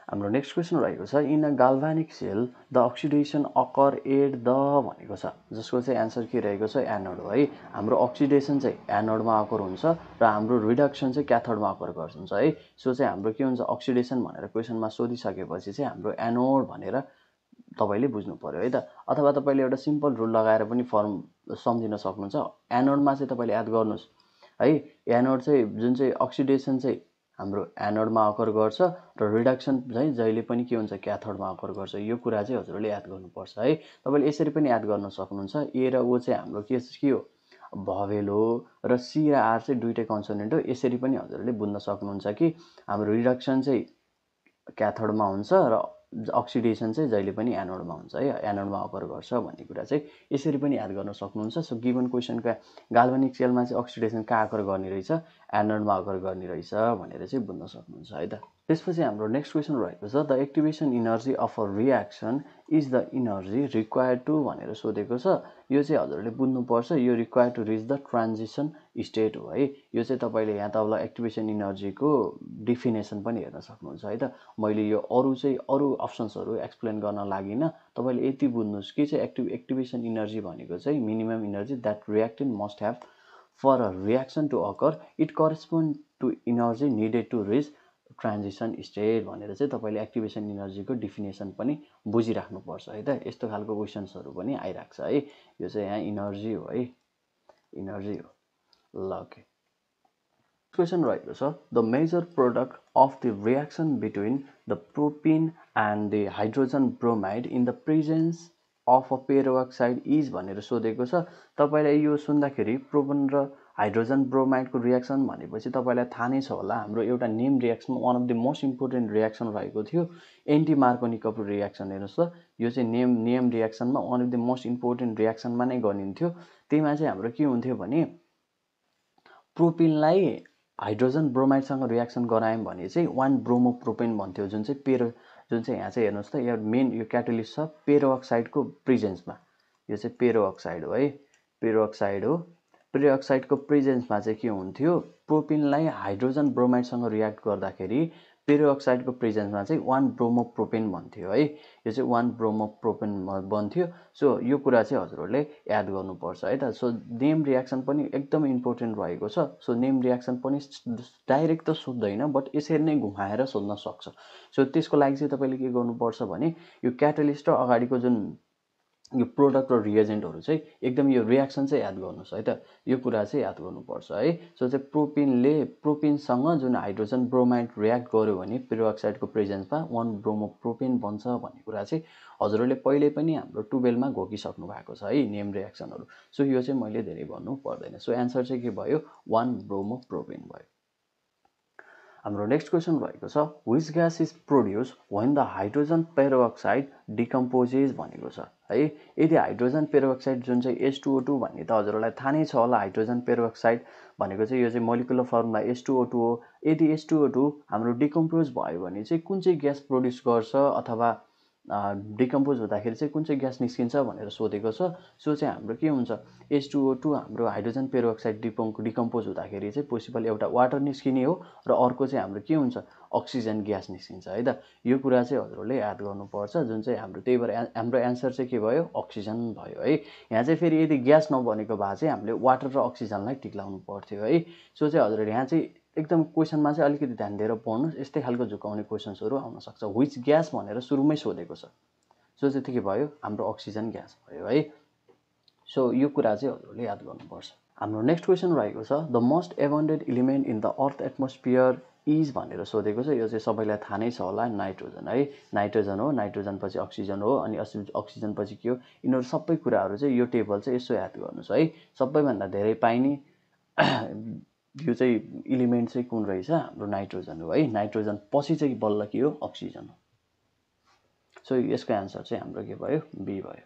हाम्रो नेक्स्ट क्वेसन रहेको छ in a galvanic cell the oxidation occur at the भनेको छ, जसको चाहिँ एन्सर के रहेको छ, एनोड हो है। हाम्रो अक्सिडेसन चाहिँ एनोडमा अकर हुन्छ र हाम्रो रिडक्सन चाहिँ क्याथोडमा अकर गर्छ है। सो चाहिँ हाम्रो के हुन्छ, अक्सिडेसन भनेर क्वेसनमा सोधिसकेपछि चाहिँ हाम्रो एनोड भनेर तपाईँले बुझ्नु पर्यो है त। अथवा तपाईँले एउटा सिम्पल रुल लगाएर पनि फर्म सम्झिन सक्नुहुन्छ। एनोडमा चाहिँ तपाईँले याद गर्नुहोस् है, एनोड चाहिँ जुन चाहिँ अक्सिडेसन चाहिँ हाम्रो एनोडमा अकर गर्छ र रिडक्सन चाहिँ जहिले पनि के हुन्छ, क्याथोडमा अकर गर्छ। यो कुरा चाहिँ हजुरहरूले याद गर्नुपर्छ है। तपाईँले यसरी पनि याद गर्न सक्नुहुन्छ, ए र ओ चाहिँ हाम्रो के हो, भवेल हो, र सी र आर चाहिँ दुईटै कन्सोनेन्ट हो। यसरी पनि हजुरहरूले बुझ्न सक्नुहुन्छ कि हाम्रो रिडक्सन चाहिँ क्याथोडमा हुन्छ र अक्सिडेसन चाहिँ जहिले पनि एनोडमा हुन्छ है, एनोडमा अकर गर्छ भन्ने कुरा चाहिँ यसरी पनि याद गर्न सक्नुहुन्छ। सो गिभन क्वेसनका गाल्भानिक सेलमा चाहिँ अक्सिडेसन कहाँ अकर गर्ने रहेछ, एनोडमा अकर गर्ने रहेछ भनेर चाहिँ बुझ्न सक्नुहुन्छ है त। त्यसपछि हाम्रो नेक्स्ट क्वेसन रहेको छ the activation energy of a reaction is the energy required to भनेर सोधेको छ। यो चाहिँ हजुरले बुझ्नुपर्छ यो require to reach the transition state हो है। यो चाहिँ तपाईँले यहाँ तपाईँलाई एक्टिभेसन इनर्जीको डिफिनेसन पनि हेर्न सक्नुहुन्छ है त। मैले यो अरू अप्सन्सहरू एक्सप्लेन गर्न लागिनँ, तपाईँले यति बुझ्नुहोस् कि चाहिँ एक्टिभेसन इनर्जी भनेको चाहिँ minimum energy that reactant must have for a reaction to occur, it correspond to energy needed to reach transition state भनेर चाहिँ तपाईँले एक्टिभेसन इनर्जीको डिफिनेसन पनि बुझिराख्नुपर्छ है त। यस्तो खालको क्वेसन्सहरू पनि आइरहेको छ है। यो चाहिँ यहाँ इनर्जी हो है, इनर्जी हो। ल ओके, क्वेसन रहेको छ the major product of the reaction between the propene and the hydrogen bromide in the presence of a peroxide is भनेर सोधेको छ। तपाईँलाई यो सुन्दाखेरि प्रोपिन र हाइड्रोजन ब्रोमाइडको रियाक्सन भनेपछि तपाईँलाई थाहा नै छ होला, हाम्रो एउटा name reaction one of the most important reaction रहेको थियो एन्टी मार्कोनिकको रियाक्सन। हेर्नुहोस् त, यो चाहिँ नेम रियाक्सनमा one of the most important रियाक्सनमा नै गनिन्थ्यो। त्यहीमा चाहिँ हाम्रो के हुन्थ्यो भने प्रोपिनलाई हाइड्रोजन ब्रोमाइडसँग रियाक्सन गरायौँ भने चाहिँ 1 ब्रोमोप्रोपेन भन्थ्यो, जुन चाहिँ यहाँ चाहिँ हेर्नुहोस् त यो मेन यो क्याटलिस्ट छ पेरोक्साइडको प्रेजेन्समा। यो चाहिँ पेरोक्साइड हो है, पेरोक्साइड हो। पेरोक्साइडको प्रेजेन्समा चाहिँ के हुन्थ्यो, प्रोपिनलाई हाइड्रोजन ब्रोमाइडसँग रियाक्ट गर्दाखेरि पेरोक्साइडको प्रेजेन्समा चाहिँ 1 ब्रोमोप्रोपेन भन्थ्यो है। यो चाहिँ 1 ब्रोमोप्रोपेन बन्थ्यो। सो यो कुरा चाहिँ हजुरहरूले याद गर्नुपर्छ है त। सो नेम रियाक्सन पनि एकदम इम्पोर्टेन्ट रहेको छ। सो नेम रियाक्सन पनि डाइरेक्ट त सोध्दैन, बट यसरी नै घुमाएर सोध्न सक्छ। सो त्यसको लागि चाहिँ तपाईँले के गर्नुपर्छ भने यो क्याटलिस्ट र अगाडिको जुन यो प्रोडक्ट र रिएजेन्टहरू चाहिँ एकदम यो रियाक्सन चाहिँ याद गर्नुहोस् है त। यो कुरा चाहिँ याद गर्नुपर्छ है। सो चाहिँ प्रोपिनसँग जुन हाइड्रोजन ब्रोमाइड रियाक्ट गर्यो भने पेरोक्साइडको प्रेजेन्समा 1 ब्रोमोप्रोपेन बन्छ भन्ने कुरा चाहिँ हजुरहरूले पहिले पनि हाम्रो 12मा घोकिसक्नु भएको छ है नेम रियाक्सनहरू। सो यो चाहिँ मैले धेरै भन्नु पर्दैन। सो एन्सर चाहिँ के भयो, 1 ब्रोमोप्रोपेन भयो। हाम्रो नेक्स्ट क्वेसन रहेको छ which gas is produce when the hydrogen peroxide decomposes भनेको छ है। यदि हाइड्रोजन पेरोक्साइड जुन चाहिँ H2O2 भन्ने त हजुरहरूलाई थाहा नै छ होला। हाइड्रोजन पेरोक्साइड भनेको चाहिँ यो चाहिँ मोलिकुलर फर्मुला H2O2 हो। यदि H2O2 हाम्रो डिकम्पोज भयो भने चाहिँ कुन चाहिँ ग्यास प्रोड्युस गर्छ अथवा डिकम्पोज हुँदाखेरि चाहिँ कुन चाहिँ ग्यास निस्किन्छ भनेर सोधेको छ। सो चाहिँ हाम्रो के हुन्छ, H2O2 हाम्रो हाइड्रोजन पेरोक्साइड डिकम्पोज हुँदाखेरि चाहिँ पोसिबल एउटा वाटर निस्किने हो र अर्को चाहिँ हाम्रो के हुन्छ, अक्सिजन ग्यास निस्किन्छ है त। यो कुरा चाहिँ हजुरहरूले याद गर्नुपर्छ, जुन चाहिँ हाम्रो त्यही भएर हाम्रो एन्सर चाहिँ के भयो, अक्सिजन भयो है। यहाँ चाहिँ फेरि यदि ग्यास नबनेको भए चाहिँ हामीले वाटर र अक्सिजनलाई टिक लाउनु पर्थ्यो है। सो चाहिँ हजुरहरूले यहाँ चाहिँ एकदम क्वेसनमा चाहिँ अलिकति ध्यान दिएर पढ्नुहोस्, यस्तै खालको झुकाउने क्वेसन्सहरू आउन सक्छ। व्हिच ग्यास भनेर सुरुमै सोधेको छ। सो चाहिँ के भयो, हाम्रो अक्सिजन ग्यास भयो है। सो यो कुरा चाहिँ हजुरहरूले याद गर्नुपर्छ। हाम्रो नेक्स्ट क्वेसन रहेको छ the most abundant element in the earth atmosphere is भनेर सोधेको छ। यो चाहिँ सबैलाई थाहा नै छ होला, नाइट्रोजन है। नाइट्रोजन हो, नाइट्रोजन पछि अक्सिजन हो, अनि अक्सिजन पछि के हो, यिनीहरू सबै कुराहरू चाहिँ यो टेबल चाहिँ यसो याद गर्नुहोस् है। सबैभन्दा धेरै पाइने यो चाहिँ इलिमेन्ट चाहिँ कुन रहेछ, हाम्रो नाइट्रोजन हो है। नाइट्रोजन पछि चाहिँ बल्ल के हो, अक्सिजन हो। सो यसको एन्सर चाहिँ हाम्रो के भयो, बी भयो।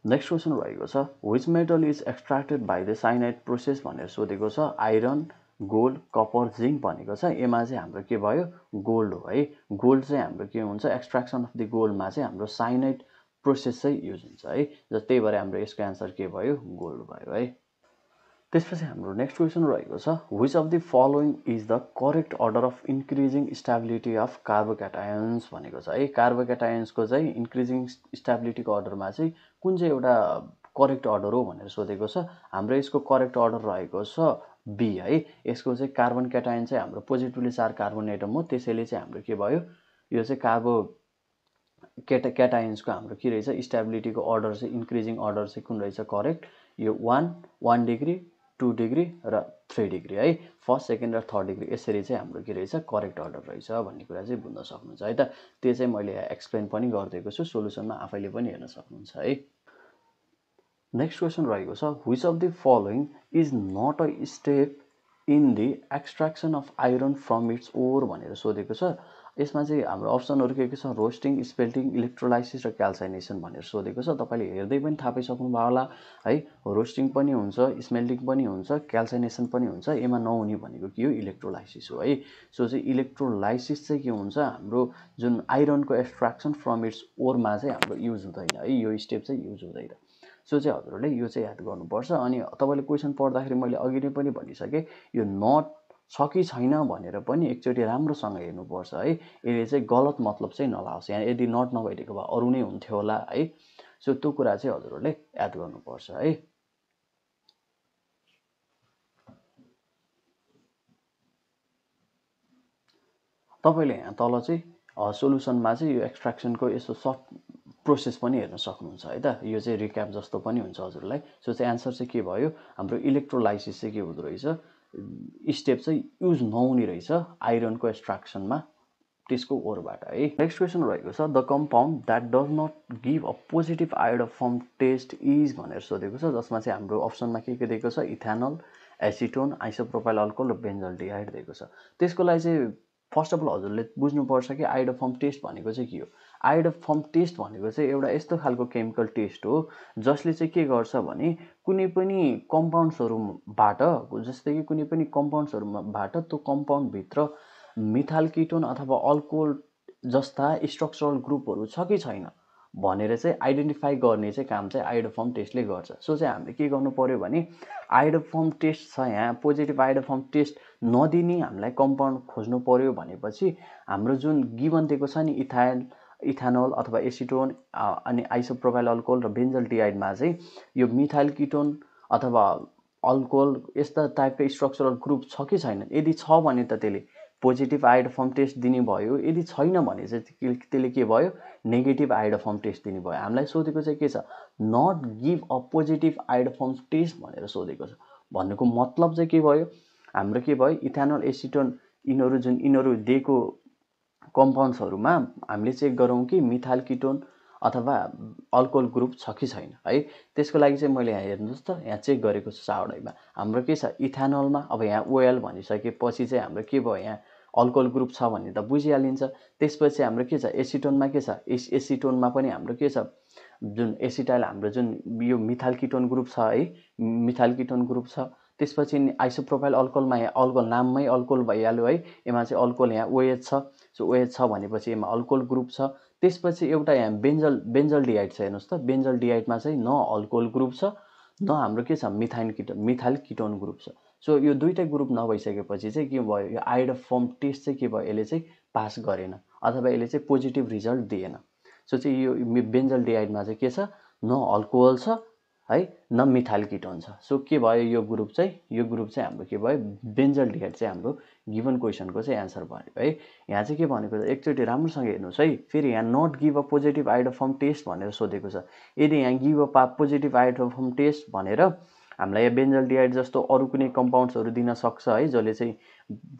नेक्स्ट क्वेसन रहेको छ which metal is extracted by the cyanide process भनेर सोधेको छ। आइरन, गोल्ड, कपर, जिङ्क भनेको छ। यसमा चाहिँ हाम्रो के भयो, गोल्ड हो है। गोल्ड चाहिँ हाम्रो के हुन्छ, एक्सट्र्याक्सन अफ द गोल्डमा चाहिँ हाम्रो साइनाइड प्रोसेस चाहिँ युज हुन्छ है। त्यही भएर हाम्रो यसको एन्सर के भयो, गोल्ड भयो है। त्यसपछि हाम्रो नेक्स्ट क्वेसन रहेको छ which of the following is the correct order of increasing stability of carbocations भनेको छ है। कार्बोक्याटायन्सको चाहिँ इन्क्रिजिङ स्टेबिलिटीको अर्डरमा चाहिँ कुन चाहिँ एउटा करेक्ट अर्डर हो भनेर सोधेको छ। हाम्रो यसको करेक्ट अर्डर रहेको छ बी है। यसको चाहिँ कार्बन क्याटायन चाहिँ हाम्रो पोजिटिभली चार्ज कार्बन एटम हो, त्यसैले चाहिँ हाम्रो के भयो, यो चाहिँ क्याटायन्सको हाम्रो के रहेछ, स्टेबिलिटीको अर्डर चाहिँ इन्क्रिजिङ अर्डर चाहिँ कुन रहेछ, करेक्ट, यो 1 डिग्री 2 डिग्री र 3 डिग्री है। फर्स्ट, सेकेन्ड र थर्ड डिग्री यसरी चाहिँ हाम्रो के रहेछ, करेक्ट अर्डर रहेछ भन्ने कुरा चाहिँ बुझ्न सक्नुहुन्छ है त। त्यो चाहिँ मैले एक्सप्लेन पनि गरिदिएको छु, सोलुसनमा आफैले पनि हेर्न सक्नुहुन्छ है। नेक्स्ट क्वेसन रहेको छ which of the following is not a step in the extraction of iron from its ore भनेर सोधेको छ। यसमा चाहिँ हाम्रो अप्सनहरु के छ रोस्टिङ, स्पेल्टिङ, इलेक्ट्रोलाइसिस र क्याल्साइनेसन भनेर सोधेको छ। तपाईले हेर्दै पनि थाहा पाइसक्नु भयो होला है। रोस्टिङ पनि हुन्छ, स्मेल्टिङ पनि हुन्छ, क्याल्साइनेसन पनि हुन्छ। एमा नहुने भनेको के हो इलेक्ट्रोलाइसिस हो है। सो चाहिँ इलेक्ट्रोलाइसिस चाहिँ के हुन्छ हाम्रो जुन आइरनको एक्सट्र्याक्सन फ्रम इट्स ओरमा चाहिँ हाम्रो युज हुँदैन है। यो स्टेप चाहिँ युज हुँदैन। सो चाहिँ हजुरहरूले यो चाहिँ याद गर्नुपर्छ। अनि तपाईले क्वेशन पढ्दाखेरि मैले अघि नै पनि भनिसके यो नट छ कि छैन भनेर पनि एकचोटि राम्रोसँग हेर्नुपर्छ है। यसले चाहिँ गलत मतलब चाहिँ नलाओस्। यहाँ यदि नट नभइदिएको भए अरु नै हुन्थ्यो होला है। सो त्यो कुरा चाहिँ हजुरहरूले याद गर्नुपर्छ है। तपाईले यहाँ तल चाहिँ सोलुसनमा चाहिँ यो एक्सट्र्याक्सनको यस्तो सर्ट प्रोसेस पनि हेर्न सक्नुहुन्छ है त। यो चाहिँ रिक्याप जस्तो पनि हुन्छ हजुरलाई। सो चाहिँ एन्सर चाहिँ के भयो हाम्रो इलेक्ट्रोलाइसिस चाहिँ के हुँदो रहेछ स्टेप चाहिँ युज नहुने रहेछ आइरनको एक्सट्र्याक्सनमा त्यसको ओरबाट है। नेक्स्ट क्वेशन रहेको छ the compound that does not give a positive iodoform test is भनेर सोधेको छ। जसमा चाहिँ हाम्रो अप्सनमा के दिएको छ इथेनल, एसिटोन, आइसोप्रोपाइल अल्कोहल र बेन्जल्डिहाइड दिएको छ। त्यसको लागि चाहिँ फर्स्ट अफ अल हजुरले बुझ्नुपर्छ कि आयोडोफर्म टेस्ट भनेको चाहिँ के हो। आयोडोफर्म टेस्ट भनेको चाहिँ एउटा यस्तो खालको केमिकल टेस्ट हो जसले चाहिँ के गर्छ भने कुनै पनि कम्पाउन्ड्सहरुबाट जस्तै कि कुनै पनि कम्पाउन्ड्सहरुबाट त्यो कम्पाउन्ड भित्र मिथाइल कीटोन अथवा अल्कोहल जस्ता स्ट्रक्चरल ग्रुपहरु छ कि छैन भनेर चाहिँ आइडेन्टिफाई गर्ने चाहिँ काम चाहिँ आयोडोफर्म टेस्टले गर्छ। सो चाहिँ हामीले के गर्नु पर्यो भने आयोडोफर्म टेस्ट छ यहाँ पोजिटिभ आयोडोफर्म टेस्ट नदिने हामीलाई कम्पाउन्ड खोज्नु पर्यो भनेपछि हाम्रो जुन गिवन दिएको छ नि इथेनल अथवा एसिटोन अनि आइसोप्रोपाइल अल्कोहल र बेन्जल्डिहाइडमा चाहिँ यो मिथाइल कीटोन अथवा अल्कोहल यस्ता टाइपका स्ट्रक्चरल ग्रुप छ कि छैन। यदि छ भने त त्यसले पोजिटिभ आयोडोफर्म टेस्ट दिने भयो। यदि छैन भने चाहिँ त्यसले के भयो नेगेटिभ आयोडोफर्म टेस्ट दिने भयो। हामीलाई सोधेको चाहिँ के छ not give a positive iodoform test भनेर सोधेको छ। भन्नुको मतलब चाहिँ के भयो हाम्रो के भयो इथेनल एसिटोन यिनीहरू दिएको कम्पाउन्ड्सहरुमा हामीले चेक गरौँ कि मिथाइल कीटोन अथवा अल्कोहल ग्रुप छ कि छैन है। त्यसको लागि चाहिँ मैले यहाँ हेर्नुस् त यहाँ चेक गरेको छु चावडैमा हाम्रो के छ इथेनलमा अब यहाँ ओएल भनिसकेपछि चाहिँ हाम्रो के भयो यहाँ अल्कोहल ग्रुप छ भन्ने त बुझिहालिन्छ। त्यसपछि हाम्रो के छ एसिटोनमा के छ एसिटोनमा पनि हाम्रो के छ जुन एसिटाइल हाम्रो जुन यो मिथाइल कीटोन ग्रुप छ है मिथाइल कीटोन ग्रुप छ। त्यसपछि आइसोप्रोपाइल अल्कोहलमा यहाँ अल्कोहल नाममै अल्कोहल भइहाल्यो है। यसमा चाहिँ अल्कोहल यहाँ ओएच छ। सो ओएच छ भनेपछि यसमा अल्कोहल ग्रुप छ। त्यसपछि एउटा यहाँ बेन्जल्डिहाइड छ हेर्नुस् त बेन्जल्डिहाइडमा चाहिँ न अल्कोहल ग्रुप छ न हाम्रो के छ मिथाइल कीटोन ग्रुप छ। सो यो दुईटै ग्रुप नभइसकेपछि चाहिँ के भयो यो आयोडोफर्म टेस्ट चाहिँ के भयो यसले चाहिँ पास गरेन अथवा यसले चाहिँ पोजिटिभ रिजल्ट दिएन। सो चाहिँ यो बेन्जल्डिहाइडमा चाहिँ के छ न अल्कोहल छ है न मिथाइल कीटोन छ। सो के भयो यो ग्रुप चाहिँ हाम्रो के भयो बेन्जल्डिहाइड चाहिँ हाम्रो गिवन क्वेशनको चाहिँ एन्सर भयो है। यहाँ चाहिँ के भनेको छ एकचोटि राम्रोसँग हेर्नुस् है। फेरि यहाँ not give a positive iodoform test भनेर सोधेको छ। यदि यहाँ give a positive iodoform test भनेर हामीलाई यहाँ बेन्जल्डिहाइड जस्तो अरु कुनै कम्पाउन्ड्सहरु दिन सक्छ है जसले चाहिँ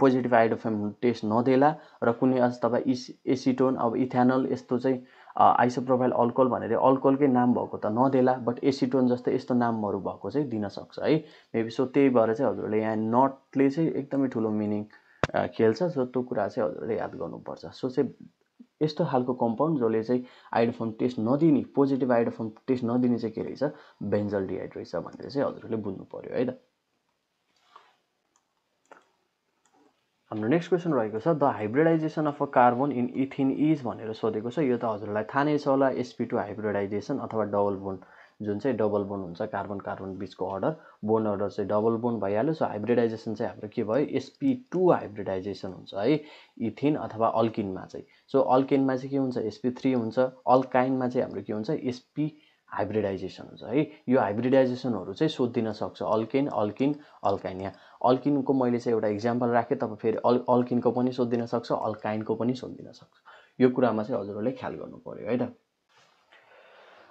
पोजिटिभ आयोडोफर्म टेस्ट नदेला र कुनै अथवा एसिटोन अब इथेनल यस्तो चाहिँ आइसोप्रोपाइल अल्कोहल भनेर अल्कोहलकै नाम भएको त नदेला बट एसिटोन जस्तो यस्तो नामहरु भएको चाहिँ दिन सक्छ है मेबी। सो त्यही भएर चाहिँ हजुरले यहाँ नटले चाहिँ एकदमै ठुलो मिनिङ खेल्छ। सो त्यो कुरा चाहिँ हजुरले याद गर्नुपर्छ। सो चाहिँ यस्तो खालको कम्पाउन्ड जसले चाहिँ आयोडोफर्म टेस्ट नदिने पोजिटिभ आयोडोफर्म टेस्ट नदिने चाहिँ के रहेछ बेन्जल्डिहाइड रहेछ भनेर चाहिँ हजुरले बुझ्नु पर्यो है त। हाम्रो नेक्स्ट क्वेशन रहेको छ the hybridisation of a carbon in इथिन is भनेर सोधेको छ। यो त हजुरलाई थाहा नै छ होला sp2 हाइब्रिडाइजेसन अथवा डबल बोन्ड जुन चाहिँ डबल बोन्ड हुन्छ कार्बन कार्बन बीचको अर्डर बोन्ड अर्डर चाहिँ डबल बोन्ड भइहाल्यो। सो हाइब्रिडाइजेसन चाहिँ हाम्रो के भयो sp2 हाइब्रिडाइजेसन हुन्छ है इथिन अथवा अल्किनमा चाहिँ। सो अल्केनमा चाहिँ के हुन्छ sp3 हुन्छ अल्काइनमा चाहिँ हाम्रो के हुन्छ sp हाइब्रिडाइजेसन हुन्छ है। यो हाइब्रिडाइजेसनहरु चाहिँ सोधिन सक्छ अल्केन अल्किन अल्काइन। यहाँ अल्किनको मैले चाहिँ एउटा इक्जाम्पल राखे तपाईं फेरि अल्किनको पनि सोधिन सक्छ अल्काइनको पनि सोधिन सक्छ। यो कुरामा चाहिँ हजुरले ख्याल गर्नु पर्यो है त।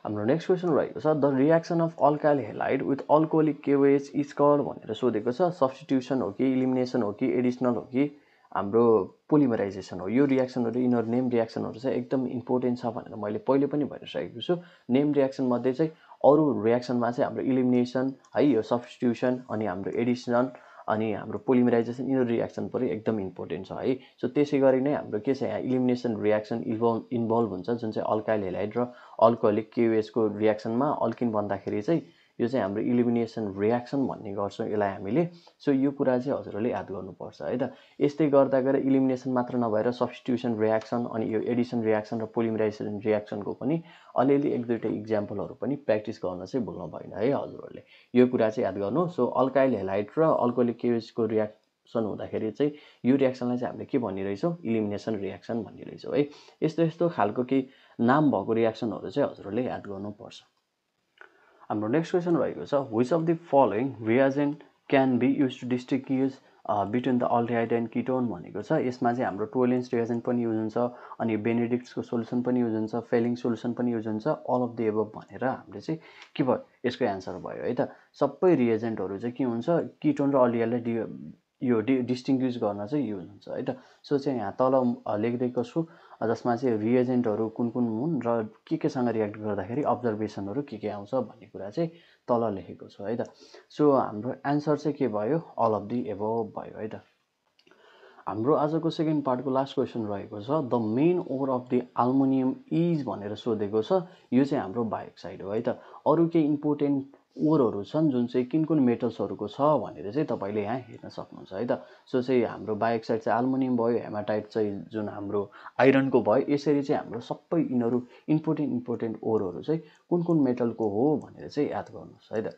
हाम्रो नेक्स्ट क्वेशन रहेको छ the reaction of alkyl halide with alcoholic KOH is called भनेर सोधेको छ। सब्स्टिट्युसन हो कि इलिमिनेसन हो कि एडिसनल हो कि हाम्रो पोलिमराइजेसन हो। यो रिएक्सनहरु यिनीहरु नेम रिएक्सनहरु चाहिँ एकदम इम्पोर्टेन्ट छ भनेर मैले पहिले पनि भनिसकेको छु। नेम रिएक्सन मध्ये चाहिँ अरु रिएक्सनमा चाहिँ हाम्रो इलिमिनेसन है यो सब्स्टिट्युसन अनि हाम्रो एडिसन अनि हाम्रो पोलिमराइजेसन यिनीहरू रियाक्सन पनि एकदम इम्पोर्टेन्ट छ है। सो त्यसै गरी नै हाम्रो के छ यहाँ इलिमिनेसन रियाक्सन इन्भल्भ हुन्छ जुन चाहिँ अल्काइल हेलाइड र अल्कोहोलिक KOH को रियाक्सनमा अल्किन बन्दाखेरि चाहिँ यो चाहिँ हाम्रो इलिमिनेसन रियाक्सन भन्ने गर्छौँ यसलाई हामीले। सो यो कुरा चाहिँ हजुरहरूले याद गर्नुपर्छ है त। यस्तै गर्दा गएर इलिमिनेसन मात्र नभएर सब्स्टिट्युसन रियाक्सन अनि यो एडिसन रियाक्सन र पोलिमराइजेसन रियाक्सनको पनि अलिअलि एक दुईवटा इक्जाम्पलहरू पनि प्र्याक्टिस गर्न चाहिँ भुल्नु भएन है हजुरहरूले। यो कुरा चाहिँ याद गर्नु। सो अल्काइल हेलाइड र अल्कोहोलिक KOH को रियाक्सन हुँदाखेरि चाहिँ यो रियाक्सनलाई चाहिँ हामीले के भनिरहेछौँ इलिमिनेसन रियाक्सन भनिरहेछौँ है। यस्तो यस्तो खालको केही नाम भएको रियाक्सनहरू चाहिँ हजुरहरूले याद गर्नुपर्छ। हाम्रो नेक्स्ट क्वेसन रहेको छ which of the following reagent can be use to distinguish between the aldehyde and ketone भनेको छ। यसमा चाहिँ हाम्रो टोलेन्स रिएजेन्ट पनि युज हुन्छ अनि बेनेडिक्टको सोल्युसन पनि युज हुन्छ, फेलिङ सोल्युसन पनि युज हुन्छ, अल अफ द एबभ भनेर हामीले चाहिँ के भयो यसको एन्सर भयो है त। सबै रिएजेन्टहरू चाहिँ के हुन्छ किटोन र अल्डिहाइडलाई डिस्टिङ्ग्विस गर्न चाहिँ युज हुन्छ है त। सो चाहिँ यहाँ तल लेखिदिएको छु जसमा चाहिँ रिएजेन्टहरू कुन कुन हुन् र केसँग रियाक्ट गर्दाखेरि अब्जर्भेसनहरू के आउँछ भन्ने कुरा चाहिँ तल लेखेको छु है त। सो हाम्रो एन्सर चाहिँ के भयो अल अफ दि एबभ भयो है त। हाम्रो आजको सेकेन्ड पार्टको लास्ट क्वेसन रहेको छ the main or of the aluminium is भनेर सोधेको छ। यो चाहिँ हाम्रो बायोक्साइड हो है त। अरू केही इम्पोर्टेन्ट ओरहरू छन् जुन चाहिँ कुन कुन मेटल्सहरूको छ भनेर चाहिँ तपाईँले यहाँ हेर्न सक्नुहुन्छ है त। सो चाहिँ हाम्रो बायोक्साइड चाहिँ एल्युमिनियम भयो, हेमाटाइट चाहिँ जुन हाम्रो आइरनको भयो। यसरी चाहिँ हाम्रो सबै यिनीहरू इम्पोर्टेन्ट ओरहरू चाहिँ कुन कुन मेटलको हो भनेर चाहिँ याद गर्नुहोस् है त।